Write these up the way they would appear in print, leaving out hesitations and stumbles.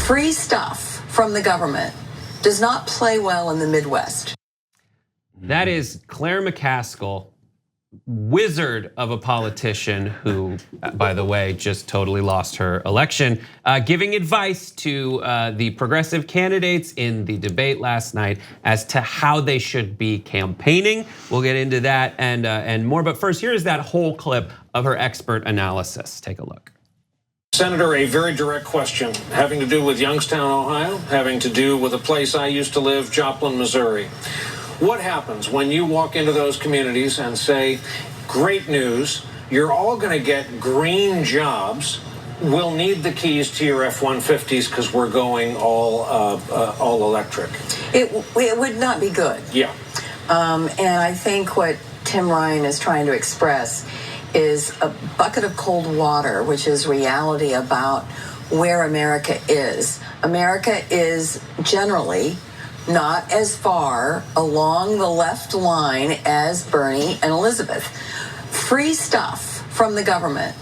Free stuff from the government does not play well in the Midwest. That is Claire McCaskill, wizard of a politician who, by the way, just totally lost her election, giving advice to the progressive candidates in the debate last night as to how they should be campaigning. We'll get into that and more, but first, here is that whole clip of her expert analysis. Take a look. Senator, a very direct question having to do with Youngstown, Ohio, having to do with a place I used to live, Joplin, Missouri. What happens when you walk into those communities and say, great news, you're all going to get green jobs. We'll need the keys to your F-150s because we're going all electric. It would not be good. Yeah. And I think what Tim Ryan is trying to express is a bucket of cold water, which is reality about where America is. America is generally not as far along the left line as Bernie and Elizabeth. Free stuff from the government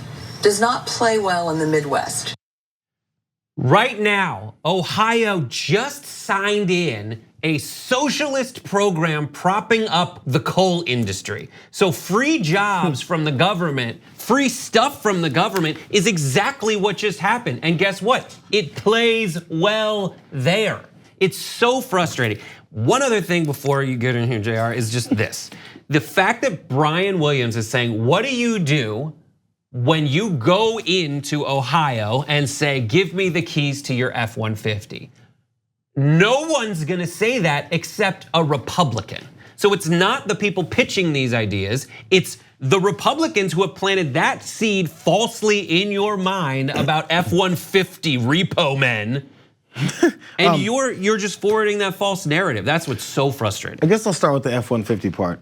does not play well in the Midwest. Right now, Ohio just signed in a socialist program propping up the coal industry. So free jobs from the government, free stuff from the government is exactly what just happened. And guess what? It plays well there. It's so frustrating. One other thing before you get in here, JR, is just this. The fact that Brian Williams is saying, what do you do when you go into Ohio and say, give me the keys to your F-150? No one's gonna say that except a Republican. So it's not the people pitching these ideas, it's the Republicans who have planted that seed falsely in your mind about F-150 repo men. And you're just forwarding that false narrative. That's what's so frustrating. I guess I'll start with the F-150 part.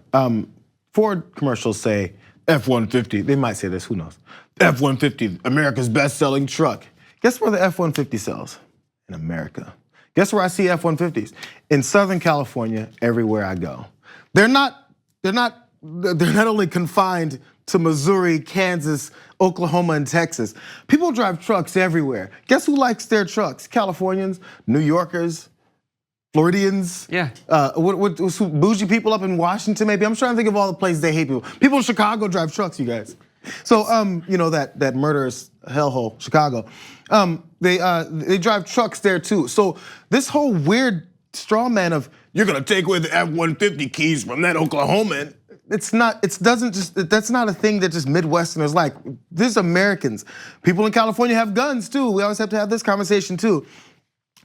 Ford commercials say F-150, they might say this, who knows? F-150, America's best-selling truck. Guess where the F-150 sells? In America. Guess where I see F-150s? In Southern California, everywhere I go. They're not only confined to Missouri, Kansas, Oklahoma, and Texas. People drive trucks everywhere. Guess who likes their trucks? Californians, New Yorkers, Floridians. Yeah. What bougie people up in Washington maybe? I'm trying to think of all the places they hate people. People in Chicago drive trucks, you guys. So you know that murderous hellhole, Chicago. They drive trucks there too. So this whole weird straw man of you're gonna take away the F-150 keys from that Oklahoman. That's not a thing that just Midwesterners like. There's Americans. People in California have guns too. We always have to have this conversation too.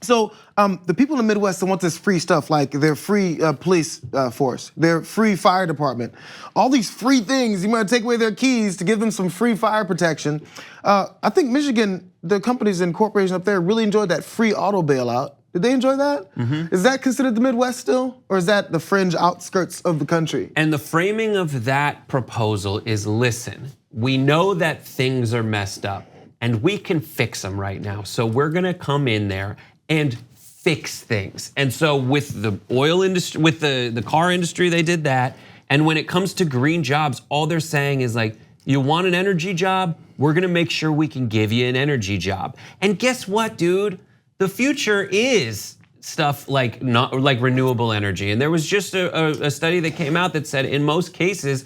So the people in the Midwest that want this free stuff, like their free police force, their free fire department, all these free things, you might take away their keys to give them some free fire protection. I think Michigan, the companies and corporations up there really enjoyed that free auto bailout. Did they enjoy that? Mm-hmm. Is that considered the Midwest still? Or is that the fringe outskirts of the country? And the framing of that proposal is, listen, we know that things are messed up and we can fix them right now. So we're gonna come in there and fix things. And so with the oil industry, with the car industry, they did that. And when it comes to green jobs, all they're saying is like, you want an energy job? We're gonna make sure we can give you an energy job. And guess what, dude? The future is stuff like renewable energy. And there was just a study that came out that said in most cases,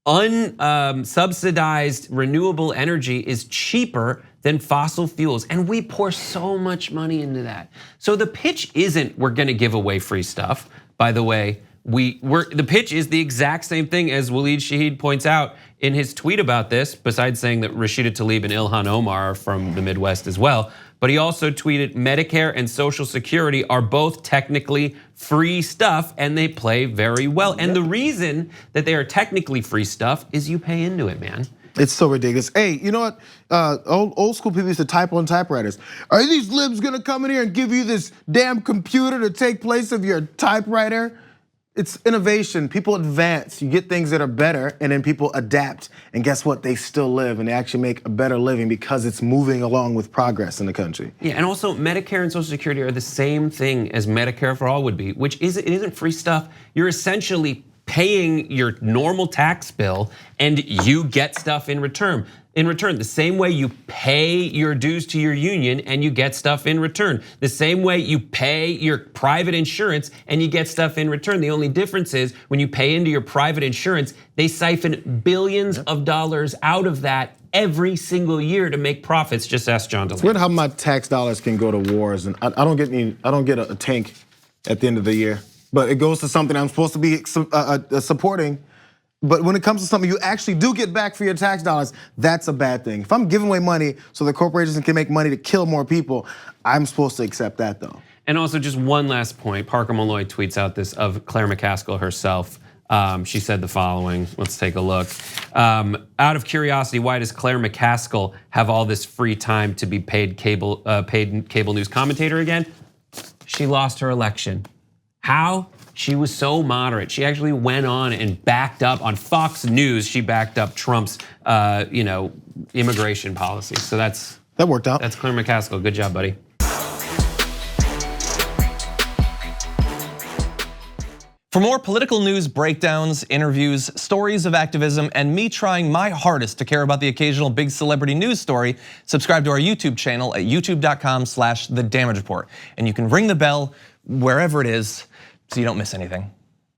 unsubsidized renewable energy is cheaper than fossil fuels. And we pour so much money into that. So the pitch isn't we're gonna give away free stuff. By the way, the pitch is the exact same thing as Waleed Shahid points out in his tweet about this, besides saying that Rashida Tlaib and Ilhan Omar are from the Midwest as well. But he also tweeted, Medicare and Social Security are both technically free stuff and they play very well. And the reason that they are technically free stuff is you pay into it, man. It's so ridiculous. Hey, you know what? Old school people used to type on typewriters. Are these libs gonna come in here and give you this damn computer to take place of your typewriter? It's innovation, people advance, you get things that are better and then people adapt. And guess what, they still live and they actually make a better living because it's moving along with progress in the country. Yeah, and also Medicare and Social Security are the same thing as Medicare for All would be, which it isn't free stuff. You're essentially paying your normal tax bill and you get stuff in return. in return. The same way you pay your dues to your union and you get stuff in return. The same way you pay your private insurance and you get stuff in return. The only difference is when you pay into your private insurance, they siphon billions of dollars out of that every single year to make profits. Just ask John DeLaney. It's weird how my tax dollars can go to wars, and I don't get a tank at the end of the year, but it goes to something I'm supposed to be supporting. But when it comes to something you actually do get back for your tax dollars, that's a bad thing. If I'm giving away money so the corporations can make money to kill more people, I'm supposed to accept that though. And also just one last point, Parker Malloy tweets out this of Claire McCaskill herself. She said the following, let's take a look. Out of curiosity, why does Claire McCaskill have all this free time to be paid cable news commentator again? She lost her election. How? She was so moderate. She actually went on and backed up on Fox News. She backed up Trump's, immigration policy. So that worked out. That's Claire McCaskill. Good job, buddy. For more political news breakdowns, interviews, stories of activism, and me trying my hardest to care about the occasional big celebrity news story, subscribe to our YouTube channel at youtube.com/The Damage Report. And you can ring the bell wherever it is so you don't miss anything.